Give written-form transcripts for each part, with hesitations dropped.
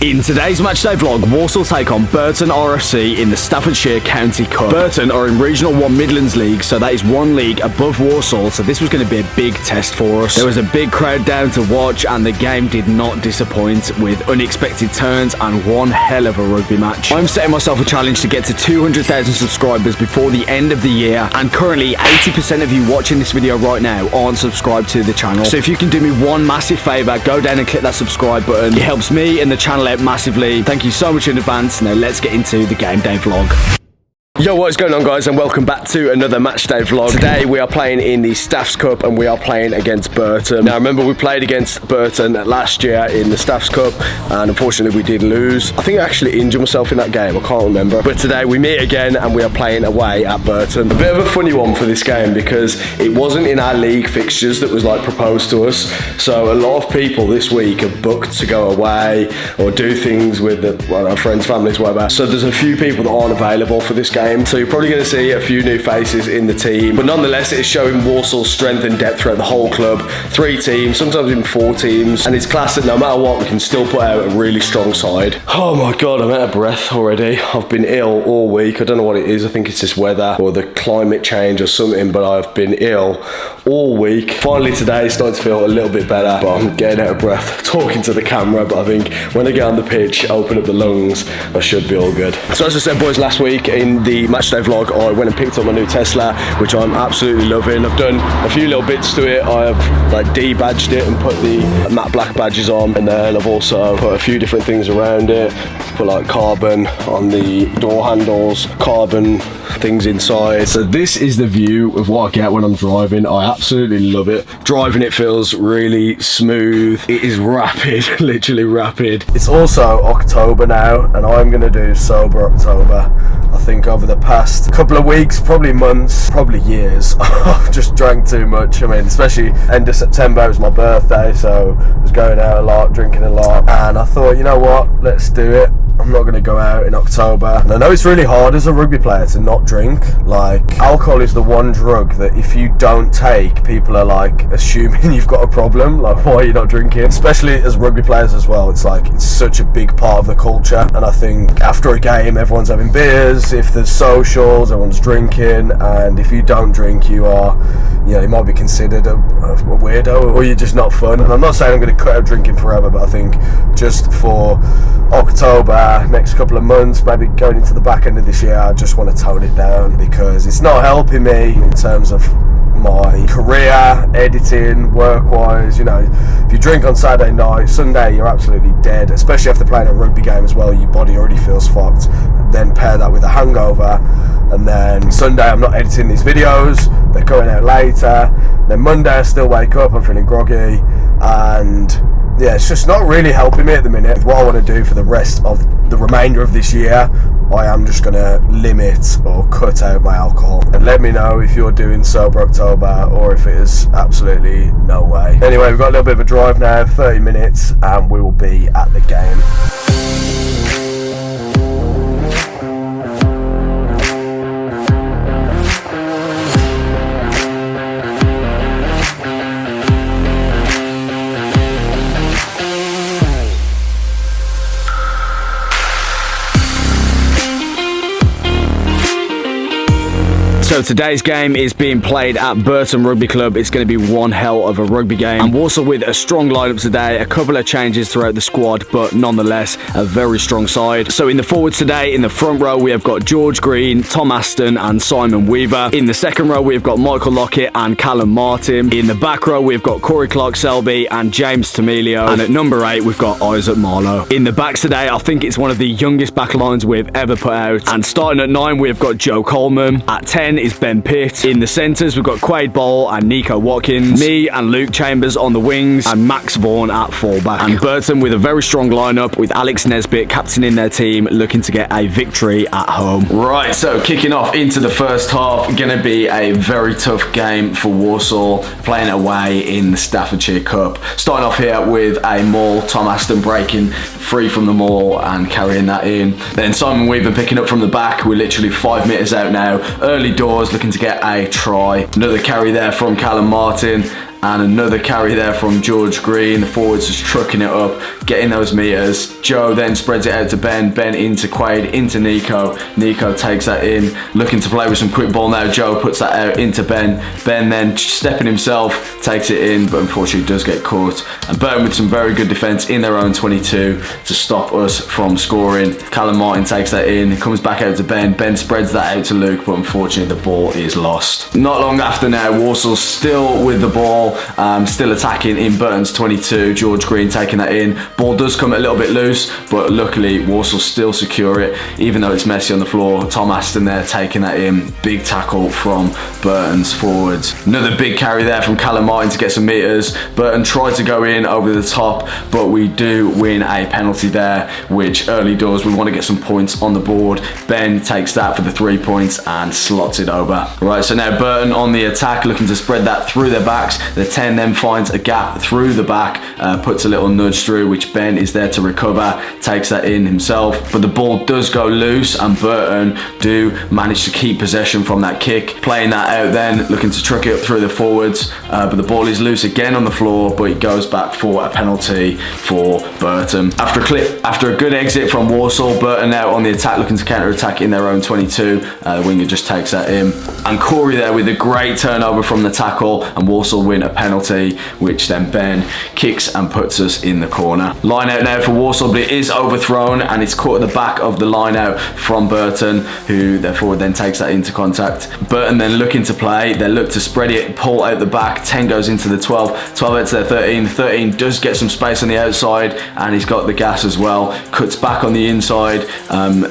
In today's matchday vlog, Walsall take on Burton RFC in the Staffordshire County Cup. Burton are in Regional 1 Midlands League, so that is one league above Walsall, so this was going to be a big test for us. There was a big crowd down to watch, and the game did not disappoint with unexpected turns and one hell of a rugby match. I'm setting myself a challenge to get to 200,000 subscribers before the end of the year, and currently 80% of you watching this video right now aren't subscribed to the channel. So if you can do me one massive favour, go down and click that subscribe button. It helps me and the channel out massively. Thank you so much in advance. Now let's get into the game day vlog. Yo, what is going on, guys, and welcome back to another matchday vlog. Today we are playing in the Staffs Cup and we are playing against Burton. Now remember, we played against Burton last year in the Staffs Cup and unfortunately we did lose. I think I actually injured myself in that game, I can't remember. But today we meet again and we are playing away at Burton. A bit of a funny one for this game because it wasn't in our league fixtures that was like proposed to us. So a lot of people this week have booked to go away or do things with our friends, families, whatever. So there's a few people that aren't available for this game. So you're probably going to see a few new faces in the team, but nonetheless it is showing Walsall's strength and depth throughout the whole club. 3 teams, sometimes even 4 teams, and it's class that no matter what we can still put out a really strong side. Oh my god, I'm out of breath already. I've been ill all week. I don't know what it is. I think it's this weather or the climate change or something, but I've been ill all week. Finally today it's starting to feel a little bit better, but I'm getting out of breath talking to the camera. But I think when I get on the pitch, open up the lungs, I should be all good. So as I said, boys, last week in the matchday vlog I went and picked up my new Tesla, which I'm absolutely loving. I've done a few little bits to it. I have like de-badged it and put the matte black badges on, and then I've also put a few different things around it. Put like carbon on the door handles, carbon things inside. So this is the view of what I get when I'm driving. I absolutely love it. Driving it feels really smooth. It is rapid, literally rapid. It's also October now and I'm gonna do sober October. I think over the past couple of weeks, probably months, probably years, I've just drank too much. I mean, especially end of September, it was my birthday, so I was going out a lot, drinking a lot, and I thought, you know what, let's do it. I'm not going to go out in October. And I know it's really hard as a rugby player to not drink. Like, alcohol is the one drug that if you don't take, people are like assuming you've got a problem. Like, why are you not drinking? Especially as rugby players as well. It's like, it's such a big part of the culture. And I think after a game, everyone's having beers. If there's socials, everyone's drinking. And if you don't drink, you are, you know, you might be considered a weirdo, or you're just not fun. And I'm not saying I'm going to cut out drinking forever, but I think just for October, next couple of months, maybe going into the back end of this year, I just want to tone it down because it's not helping me in terms of my career, editing, work-wise. You know, if you drink on Saturday night, Sunday you're absolutely dead, especially after playing a rugby game as well. Your body already feels fucked. Then pair that with a hangover, and then Sunday I'm not editing these videos, they're going out later. Then Monday I still wake up, I'm feeling groggy, and yeah, it's just not really helping me at the minute. What I want to do for the rest of the remainder of this year, I am just going to limit or cut out my alcohol. And let me know if you're doing sober October or if it is absolutely no way. Anyway, we've got a little bit of a drive now, 30 minutes, and we will be at the game. So today's game is being played at Burton Rugby Club. It's going to be one hell of a rugby game. And Walsall with a strong lineup today, a couple of changes throughout the squad, but nonetheless a very strong side. So in the forwards today, in the front row we have got George Green, Tom Aston and Simon Weaver. In the second row we've got Michael Lockett and Callum Martin. In the back row we've got Corey Clark-Selby and James Tamilio. And at number 8 we've got Isaac Marlowe. In the backs today, I think it's one of the youngest back lines we've ever put out. And starting at 9 we've got Joe Coleman. At 10 is Ben Pitt. In the centres we've got Quaid Bowl and Nico Watkins. Me and Luke Chambers on the wings, and Max Vaughan at fullback. And Burton with a very strong lineup with Alex Nesbitt captaining their team, looking to get a victory at home. Right, so kicking off into the first half, gonna be a very tough game for Walsall, playing away in the Staffordshire Cup. Starting off here with a maul, Tom Aston breaking free from the maul and carrying that in. Then Simon Weaver picking up from the back. We're literally 5 metres out now, early doors, looking to get a try. Another carry there from Callum Martin, and another carry there from George Green. The forwards just trucking it up, getting those meters. Joe then spreads it out to Ben. Ben into Quaid, into Nico. Nico takes that in, looking to play with some quick ball now. Joe puts that out into Ben. Ben then stepping himself, takes it in, but unfortunately does get caught. And Burton with some very good defence in their own 22 to stop us from scoring. Callum Martin takes that in, comes back out to Ben. Ben spreads that out to Luke, but unfortunately the ball is lost. Not long after now, Warsaw's still with the ball, still attacking in Burton's 22. George Green taking that in. Ball does come a little bit loose, but luckily Warsaw's still secure it, even though it's messy on the floor. Tom Aston there taking that in. Big tackle from Burton's forwards. Another big carry there from Callum Martin to get some meters. Burton tried to go in over the top, but we do win a penalty there, which early doors we want to get some points on the board. Ben takes that for the 3 points and slots it over. Right, so now Burton on the attack, looking to spread that through their backs. The 10 then finds a gap through the back, puts a little nudge through, which Ben is there to recover, takes that in himself, but the ball does go loose and Burton do manage to keep possession from that kick. Playing that out then, looking to truck it up through the forwards, but the ball is loose again on the floor, but it goes back for a penalty for Burton. After a good exit from Walsall, Burton now on the attack, looking to counter-attack in their own 22. The winger just takes that in. And Corey there with a great turnover from the tackle, and Walsall win a penalty, which then Ben kicks and puts us in the corner. Line out now for Walsall, but it is overthrown and it's caught at the back of the line out from Burton, who therefore then takes that into contact. Burton then looking to play, they look to spread it, pull out the back, 10 goes into the 12, 12 out to their 13, 13 does get some space on the outside and he's got the gas as well, cuts back on the inside,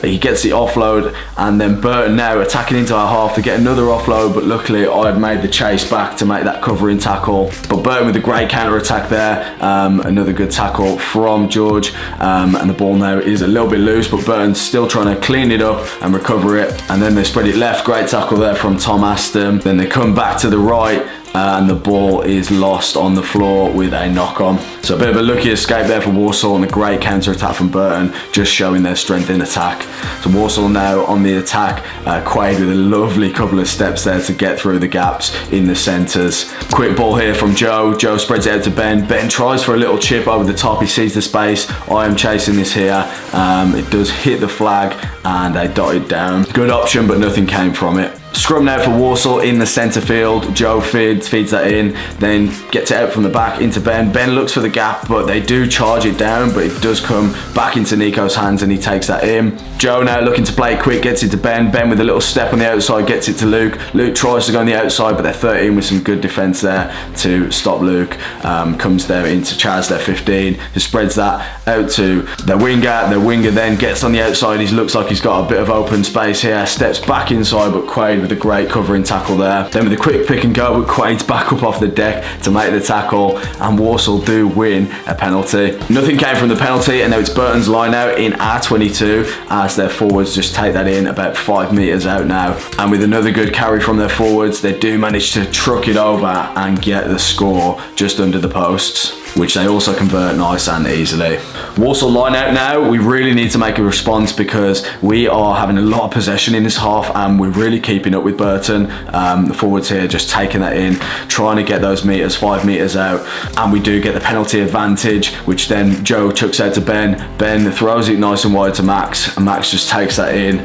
he gets the offload, and then Burton now attacking into our half to get another offload, but luckily I had made the chase back to make that covering tackle. But Burton with a great counter attack there, another good tackle from George, and the ball now is a little bit loose, but Burton's still trying to clean it up and recover it, and then they spread it left, great tackle there from Tom Aston. Then they come back to the right, and the ball is lost on the floor with a knock on. So a bit of a lucky escape there for Walsall, and a great counter attack from Burton, just showing their strength in attack. So Walsall now on the attack, Quaid with a lovely couple of steps there to get through the gaps in the centres. Quick ball here from Joe. Joe spreads it out to Ben. Ben tries for a little chip over the top, he sees the space. I am chasing this here. It does hit the flag and they dot it down. Good option, but nothing came from it. Scrum now for Walsall in the centre field. Joe feeds that in, then gets it out from the back into Ben. Ben looks for the gap, but they do charge it down, but it does come back into Nico's hands and he takes that in. Joe now looking to play it quick, gets it to Ben. Ben with a little step on the outside, gets it to Luke. Luke tries to go on the outside, but they're 13 with some good defence there to stop Luke. Comes there into Chaz, their 15, who spreads that out to their winger. Their winger then gets on the outside. He looks like he's got a bit of open space here, steps back inside, but Quaid with a great covering tackle there. Then with a quick pick and go, but Quaid's back up off the deck to make the tackle, and Walsall do win a penalty. Nothing came from the penalty, and now it's Burton's line out in our 22 as their forwards just take that in about 5 metres out now. And with another good carry from their forwards, they do manage to truck it over and get the score just under the posts, which they also convert nice and easily. Walsall line out now. We really need to make a response because we are having a lot of possession in this half and we're really keeping up with Burton. The forwards here just taking that in, trying to get those meters, 5 metres out, and we do get the penalty advantage, which then Joe chucks out to Ben. Ben throws it nice and wide to Max, and Max just takes that in.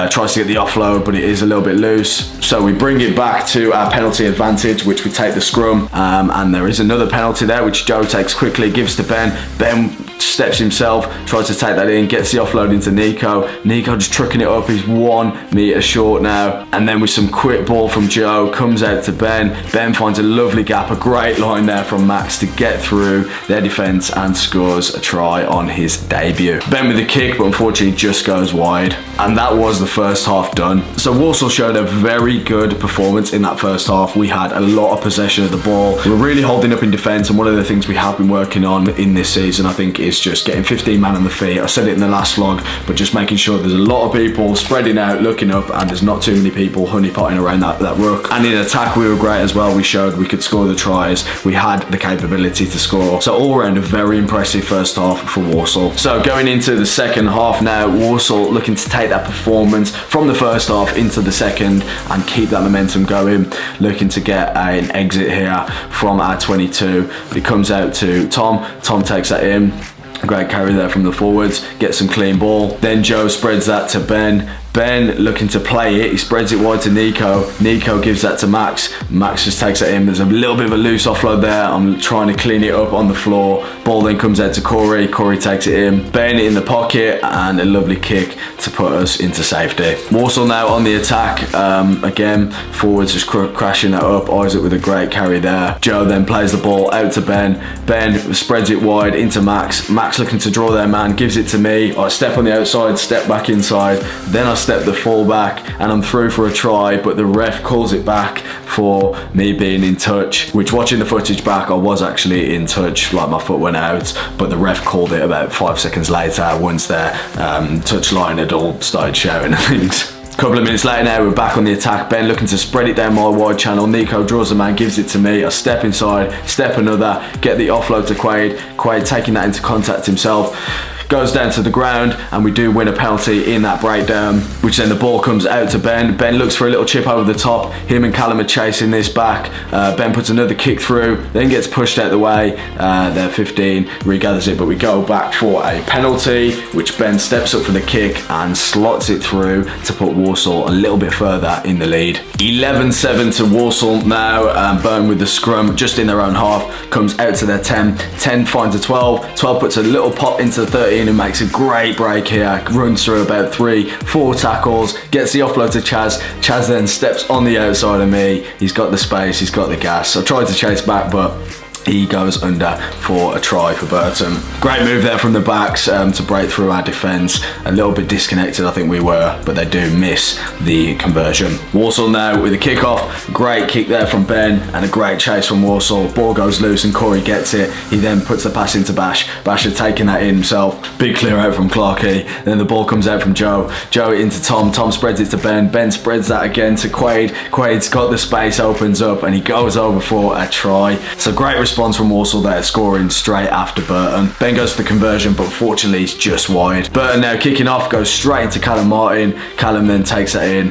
Tries to get the offload, but it is a little bit loose. So we bring it back to our penalty advantage, which we take the scrum. And there is another penalty there, which Joe takes quickly, gives to Ben. Ben steps himself, tries to take that in, gets the offload into Nico. Nico just trucking it up, he's 1 metre short now. And then with some quick ball from Joe, comes out to Ben. Ben finds a lovely gap, a great line there from Max to get through their defence and scores a try on his debut. Ben with the kick, but unfortunately just goes wide. And that was the first half done. So Walsall showed a very good performance in that first half. We had a lot of possession of the ball. We were really holding up in defence, and one of the things we have been working on in this season, I think, is just getting 15 man on the feet. I said it in the last vlog, but just making sure there's a lot of people spreading out, looking up, and there's not too many people honeypotting around that ruck. And in attack, we were great as well. We showed we could score the tries. We had the capability to score. So all around, a very impressive first half for Walsall. So going into the second half now, Walsall looking to take that performance from the first half into the second and keep that momentum going, looking to get an exit here from our 22. It comes out to Tom. Tom takes that in. Great carry there from the forwards, gets some clean ball. Then Joe spreads that to Ben. Ben looking to play it, he spreads it wide to Nico. Nico gives that to Max. Max just takes it in. There's a little bit of a loose offload there. I'm trying to clean it up on the floor. Ball then comes out to Corey. Corey takes it in. Ben in the pocket and a lovely kick to put us into safety. Walsall now on the attack. Again, forwards just crashing that up. Isaac with a great carry there. Joe then plays the ball out to Ben. Ben spreads it wide into Max. Max looking to draw their man, gives it to me. I step on the outside, step back inside. Then I step the full back and I'm through for a try, but the ref calls it back for me being in touch, which watching the footage back, I was actually in touch, like my foot went out, but the ref called it about 5 seconds later once their touch line had all started shouting and things. Couple of minutes later now, we're back on the attack. Ben looking to spread it down my wide channel. Nico draws the man, gives it to me. I step inside, step another, get the offload to Quaid. Quaid taking that into contact himself. Goes down to the ground and we do win a penalty in that breakdown, which then the ball comes out to Ben. Ben looks for a little chip over the top. Him and Callum are chasing this back. Ben puts another kick through, then gets pushed out the way. They're 15, regathers it, but we go back for a penalty, which Ben steps up for the kick and slots it through to put Walsall a little bit further in the lead. 11-7 to Walsall now. Burn with the scrum just in their own half, comes out to their 10. 10 finds a 12. 12 puts a little pop into the 13 and makes a great break here. Runs through about 3-4 tackles, gets the offload to Chaz. Chaz then steps on the outside of me. He's got the space, he's got the gas. I tried to chase back, but he goes under for a try for Burton. Great move there from the backs to break through our defence. A little bit disconnected I think we were, but they do miss the conversion. Walsall now with a kick-off. Great kick there from Ben and a great chase from Walsall. Ball goes loose and Corey gets it. He then puts the pass into Bash. Bash had taken that in himself. Big clear out from Clarkey. Then the ball comes out from Joe. Joe into Tom. Tom spreads it to Ben. Ben spreads that again to Quaid. Quaid's got the space, opens up and he goes over for a try. So great response from Walsall there, scoring straight after Burton. Ben goes for the conversion, but unfortunately he's just wide. Burton now kicking off, goes straight into Callum Martin. Callum then takes that in,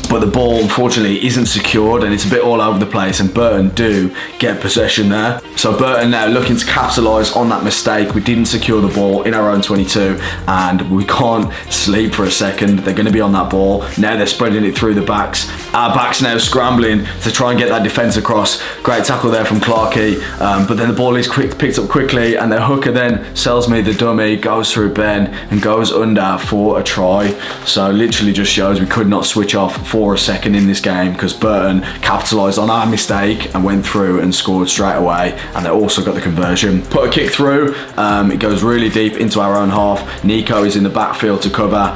but the ball unfortunately isn't secured and it's a bit all over the place, and Burton do get possession there. So Burton now looking to capitalise on that mistake. We didn't secure the ball in our own 22 and we can't sleep for a second. They're going to be on that ball. Now they're spreading it through the backs. Our backs now scrambling to try and get that defence across. Great tackle there from Clarkey. But then the ball is picked up quickly and the hooker then sells me the dummy, goes through Ben and goes under for a try. So literally just shows we could not switch off for a second in this game because Burton capitalised on our mistake and went through and scored straight away, and they also got the conversion. Put a kick through, it goes really deep into our own half. Nico is in the backfield to cover.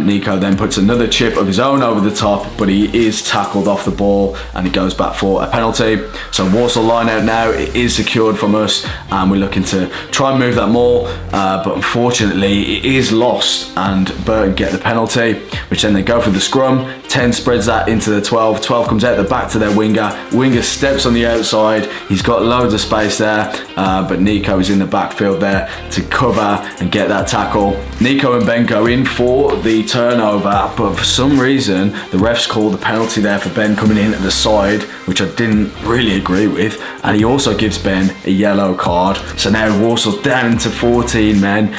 Nico then puts another chip of his own over the top, but he is tackled off the ball and he goes back for a penalty. So Walsall line out now. It is secured from us and we're looking to try and move that more, but unfortunately it is lost and Burton get the penalty, which then they go for the scrum. 10 spreads that into the 12. 12 comes out the back to their winger. Winger steps on the outside. He's got loads of space there, but Nico is in the backfield there to cover and get that tackle. Nico and Ben go in for the turnover, but for some reason the refs called the penalty there for Ben coming in at the side, which I didn't really agree with, and he also gives Ben a yellow card. So now Walsall down to 14 men.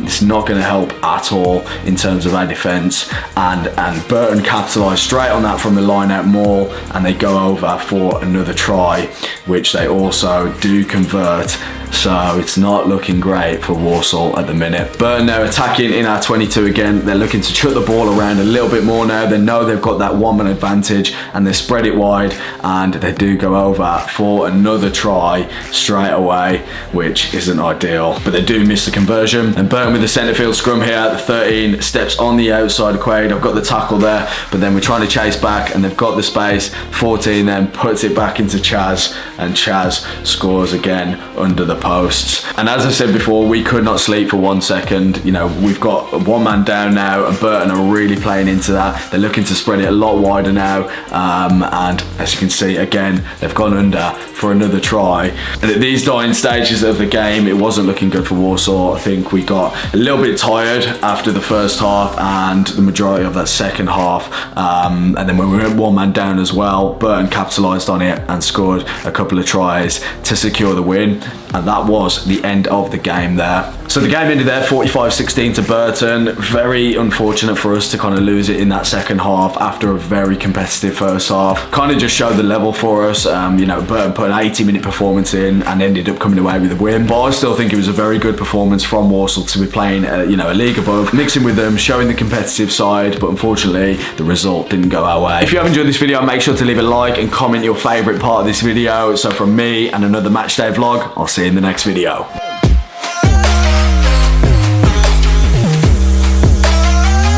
It's not going to help at all in terms of our defence, and Burton capitalise straight on that from the line out maul, and they go over for another try, which they also do convert. So it's not looking great for Walsall at the minute. Burton now attacking in our 22 again. They're looking to chuck the ball around a little bit more now. They know they've got that 1-man advantage and they spread it wide, and they do go over for another try straight away, which isn't ideal, but they do miss the conversion. And Burton with the centre field scrum here at the 13 steps on the outside of Quaid. I've got the tackle there, but then we're trying to chase back and they've got the space. 14 then puts it back into Chaz, and Chaz scores again under the posts. And as I said before, we could not sleep for 1 second. You know, we've got one man down now and Burton are really playing into that. They're looking to spread it a lot wider now, and as you can see again, they've gone under for another try. And at these dying stages of the game, it wasn't looking good for Warsaw. I think we got a little bit tired after the first half and the majority of that second half. And then when we went one man down as well, Burton capitalised on it and scored a couple of tries to secure the win. And that was the end of the game there. So the game ended there, 45-16 to Burton. Very unfortunate for us to kind of lose it in that second half after a very competitive first half. Kind of just showed the level for us. You know, Burton put an 80-minute performance in and ended up coming away with a win. But I still think it was a very good performance from Walsall to be playing, you know, a league above, mixing with them, showing the competitive side. But unfortunately, the result didn't go our way. If you have enjoyed this video, make sure to leave a like and comment your favourite part of this video. So from me and another matchday vlog, I'll see you in the next video.